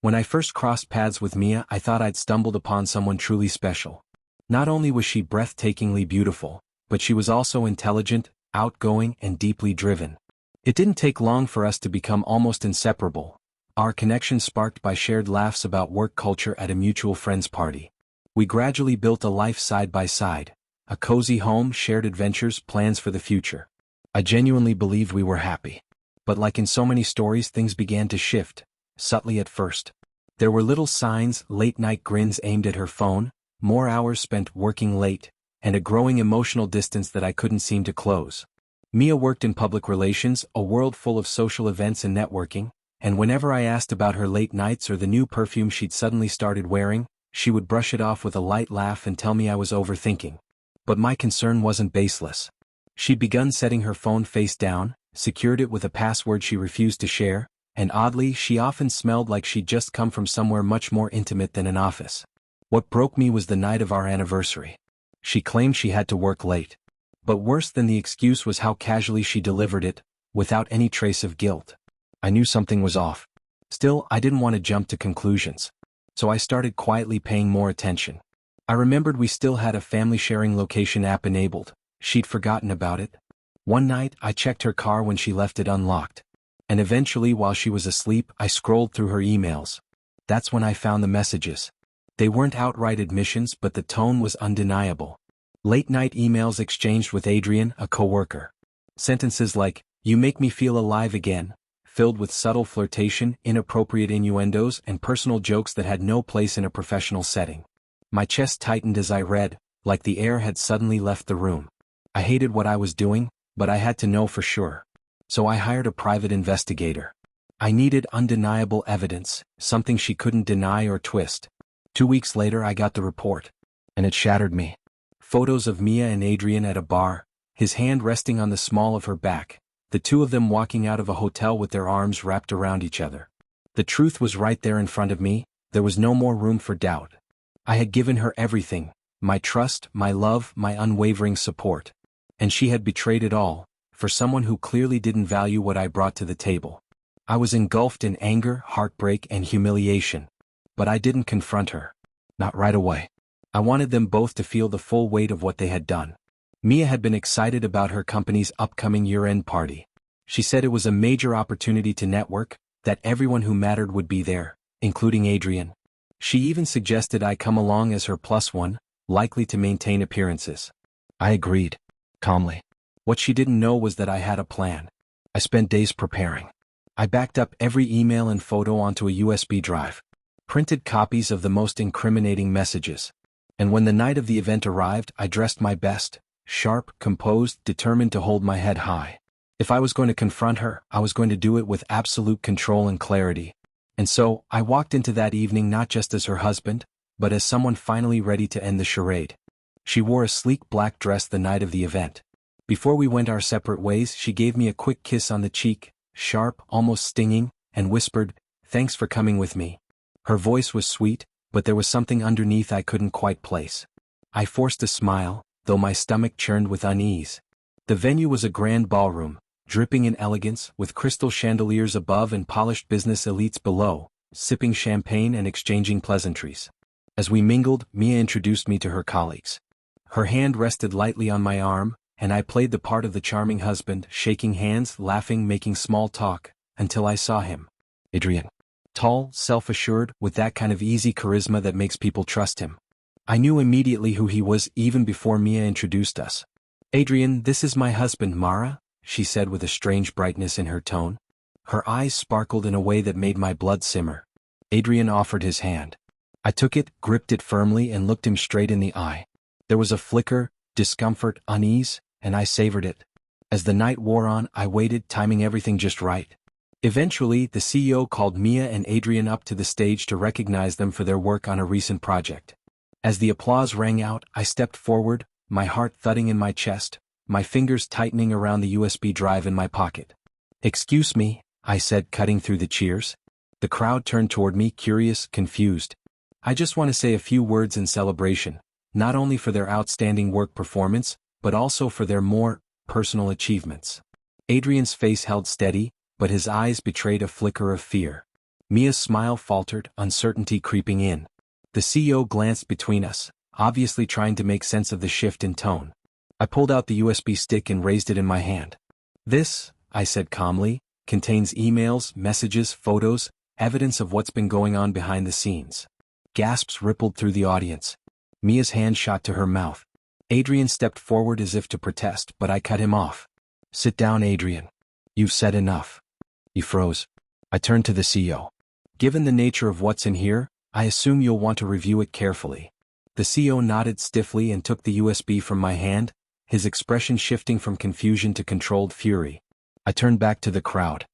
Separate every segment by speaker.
Speaker 1: When I first crossed paths with Mia, I thought I'd stumbled upon someone truly special. Not only was she breathtakingly beautiful, but she was also intelligent, outgoing, and deeply driven. It didn't take long for us to become almost inseparable, our connection sparked by shared laughs about work culture at a mutual friend's party. We gradually built a life side by side, a cozy home, shared adventures, plans for the future. I genuinely believed we were happy. But like in so many stories, things began to shift, subtly at first. There were little signs, late-night grins aimed at her phone, more hours spent working late, and a growing emotional distance that I couldn't seem to close. Mia worked in public relations, a world full of social events and networking, and whenever I asked about her late nights or the new perfume she'd suddenly started wearing, she would brush it off with a light laugh and tell me I was overthinking. But my concern wasn't baseless. She'd begun setting her phone face down, secured it with a password she refused to share, and oddly, she often smelled like she'd just come from somewhere much more intimate than an office. What broke me was the night of our anniversary. She claimed she had to work late. But worse than the excuse was how casually she delivered it, without any trace of guilt. I knew something was off. Still, I didn't want to jump to conclusions. So I started quietly paying more attention. I remembered we still had a family-sharing location app enabled. She'd forgotten about it. One night, I checked her car when she left it unlocked. And eventually, while she was asleep, I scrolled through her emails. That's when I found the messages. They weren't outright admissions, but the tone was undeniable. Late-night emails exchanged with Adrian, a coworker. Sentences like, "You make me feel alive again," filled with subtle flirtation, inappropriate innuendos, and personal jokes that had no place in a professional setting. My chest tightened as I read, like the air had suddenly left the room. I hated what I was doing, but I had to know for sure. So I hired a private investigator. I needed undeniable evidence, something she couldn't deny or twist. 2 weeks later I got the report. And it shattered me. Photos of Mia and Adrian at a bar, his hand resting on the small of her back, the two of them walking out of a hotel with their arms wrapped around each other. The truth was right there in front of me, there was no more room for doubt. I had given her everything, my trust, my love, my unwavering support. And she had betrayed it all, for someone who clearly didn't value what I brought to the table. I was engulfed in anger, heartbreak, and humiliation. But I didn't confront her. Not right away. I wanted them both to feel the full weight of what they had done. Mia had been excited about her company's upcoming year-end party. She said it was a major opportunity to network, that everyone who mattered would be there, including Adrian. She even suggested I come along as her plus one, likely to maintain appearances. I agreed. Calmly. What she didn't know was that I had a plan. I spent days preparing. I backed up every email and photo onto a USB drive. Printed copies of the most incriminating messages. And when the night of the event arrived, I dressed my best, sharp, composed, determined to hold my head high. If I was going to confront her, I was going to do it with absolute control and clarity. And so, I walked into that evening not just as her husband, but as someone finally ready to end the charade. She wore a sleek black dress the night of the event. Before we went our separate ways, she gave me a quick kiss on the cheek, sharp, almost stinging, and whispered, "Thanks for coming with me." Her voice was sweet, but there was something underneath I couldn't quite place. I forced a smile, though my stomach churned with unease. The venue was a grand ballroom, dripping in elegance, with crystal chandeliers above and polished business elites below, sipping champagne and exchanging pleasantries. As we mingled, Mia introduced me to her colleagues. Her hand rested lightly on my arm, and I played the part of the charming husband, shaking hands, laughing, making small talk, until I saw him. Adrian. Tall, self-assured, with that kind of easy charisma that makes people trust him. I knew immediately who he was even before Mia introduced us. "Adrian, this is my husband, Mara," she said with a strange brightness in her tone. Her eyes sparkled in a way that made my blood simmer. Adrian offered his hand. I took it, gripped it firmly, and looked him straight in the eye. There was a flicker, discomfort, unease, and I savored it. As the night wore on, I waited, timing everything just right. Eventually, the CEO called Mia and Adrian up to the stage to recognize them for their work on a recent project. As the applause rang out, I stepped forward, my heart thudding in my chest, my fingers tightening around the USB drive in my pocket. "Excuse me," I said, cutting through the cheers. The crowd turned toward me, curious, confused. "I just want to say a few words in celebration, not only for their outstanding work performance, but also for their more personal achievements." Adrian's face held steady, but his eyes betrayed a flicker of fear. Mia's smile faltered, uncertainty creeping in. The CEO glanced between us, obviously trying to make sense of the shift in tone. I pulled out the USB stick and raised it in my hand. This, I said calmly, contains emails, messages, photos, evidence of what's been going on behind the scenes. Gasps rippled through the audience. Mia's hand shot to her mouth. Adrian stepped forward as if to protest, but I cut him off. Sit down, Adrian. You've said enough. He froze. I turned to the CEO. Given the nature of what's in here, I assume you'll want to review it carefully. The CEO nodded stiffly and took the USB from my hand, his expression shifting from confusion to controlled fury. I turned back to the crowd.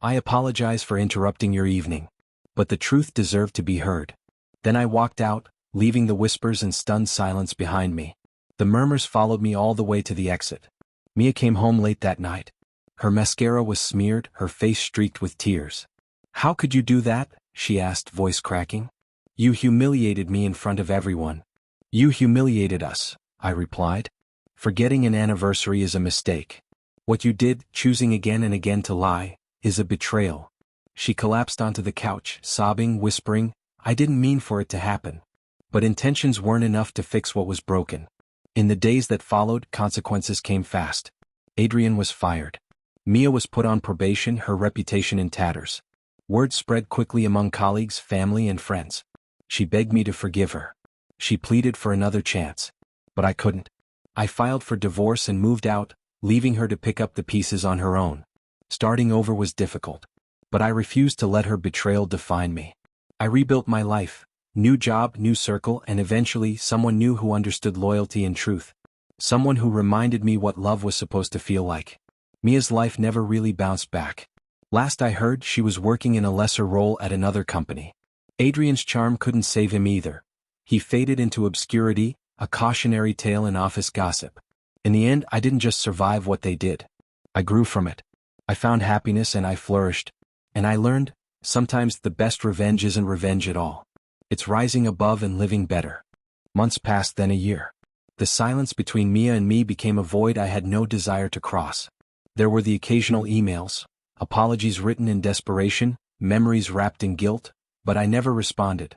Speaker 1: I apologize for interrupting your evening. But the truth deserved to be heard. Then I walked out, leaving the whispers and stunned silence behind me. The murmurs followed me all the way to the exit. Mia came home late that night. Her mascara was smeared, her face streaked with tears. How could you do that? She asked, voice cracking. You humiliated me in front of everyone. You humiliated us, I replied. Forgetting an anniversary is a mistake. What you did, choosing again and again to lie, is a betrayal. She collapsed onto the couch, sobbing, whispering, I didn't mean for it to happen. But intentions weren't enough to fix what was broken. In the days that followed, consequences came fast. Adrian was fired. Mia was put on probation, her reputation in tatters. Word spread quickly among colleagues, family, and friends. She begged me to forgive her. She pleaded for another chance. But I couldn't. I filed for divorce and moved out, leaving her to pick up the pieces on her own. Starting over was difficult. But I refused to let her betrayal define me. I rebuilt my life. New job, new circle, and eventually someone new who understood loyalty and truth. Someone who reminded me what love was supposed to feel like. Mia's life never really bounced back. Last I heard, she was working in a lesser role at another company. Adrian's charm couldn't save him either. He faded into obscurity, a cautionary tale in office gossip. In the end, I didn't just survive what they did. I grew from it. I found happiness and I flourished. And I learned, sometimes the best revenge isn't revenge at all. It's rising above and living better. Months passed, then a year. The silence between Mia and me became a void I had no desire to cross. There were the occasional emails, apologies written in desperation, memories wrapped in guilt, but I never responded.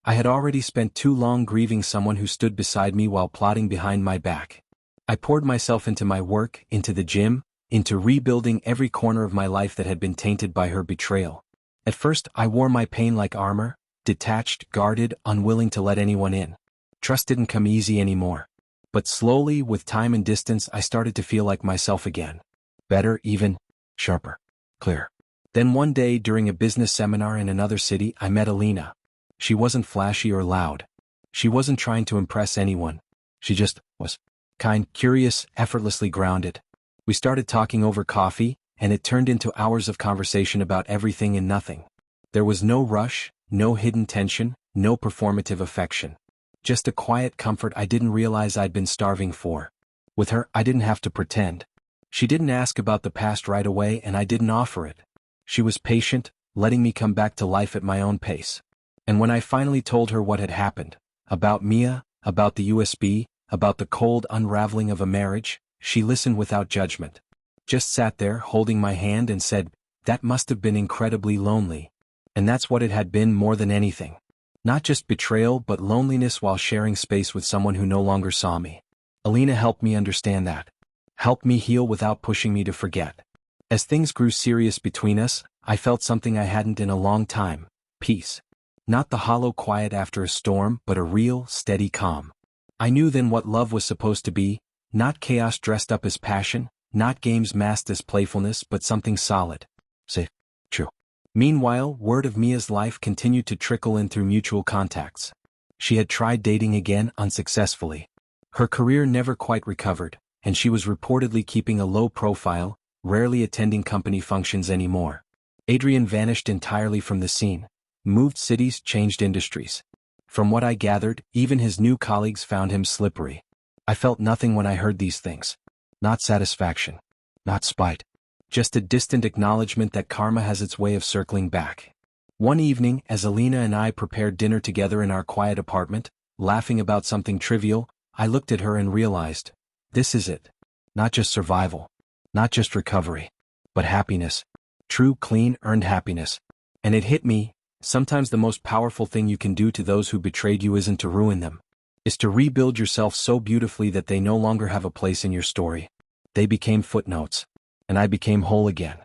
Speaker 1: I had already spent too long grieving someone who stood beside me while plotting behind my back. I poured myself into my work, into the gym, into rebuilding every corner of my life that had been tainted by her betrayal. At first, I wore my pain like armor, detached, guarded, unwilling to let anyone in. Trust didn't come easy anymore. But slowly, with time and distance, I started to feel like myself again. Better, even sharper, clear. Then one day during a business seminar in another city, I met Alina. She wasn't flashy or loud. She wasn't trying to impress anyone. She just was. Kind, curious, effortlessly grounded. We started talking over coffee, and it turned into hours of conversation about everything and nothing. There was no rush, no hidden tension, no performative affection. Just a quiet comfort I didn't realize I'd been starving for. With her, I didn't have to pretend. She didn't ask about the past right away and I didn't offer it. She was patient, letting me come back to life at my own pace. And when I finally told her what had happened, about Mia, about the USB, about the cold unraveling of a marriage, she listened without judgment. Just sat there holding my hand and said, that must have been incredibly lonely. And that's what it had been more than anything. Not just betrayal but loneliness while sharing space with someone who no longer saw me. Alina helped me understand that. Helped me heal without pushing me to forget. As things grew serious between us, I felt something I hadn't in a long time, peace. Not the hollow quiet after a storm, but a real, steady calm. I knew then what love was supposed to be, not chaos dressed up as passion, not games masked as playfulness, but something solid. Safe. True. Meanwhile, word of Mia's life continued to trickle in through mutual contacts. She had tried dating again unsuccessfully. Her career never quite recovered, and she was reportedly keeping a low profile, rarely attending company functions anymore. Adrian vanished entirely from the scene, moved cities, changed industries. From what I gathered, even his new colleagues found him slippery. I felt nothing when I heard these things. Not satisfaction. Not spite. Just a distant acknowledgement that karma has its way of circling back. One evening, as Alina and I prepared dinner together in our quiet apartment, laughing about something trivial, I looked at her and realized, this is it. Not just survival. Not just recovery. But happiness. True, clean, earned happiness. And it hit me, Sometimes the most powerful thing you can do to those who betrayed you isn't to ruin them. Is to rebuild yourself so beautifully that they no longer have a place in your story. They became footnotes. And I became whole again.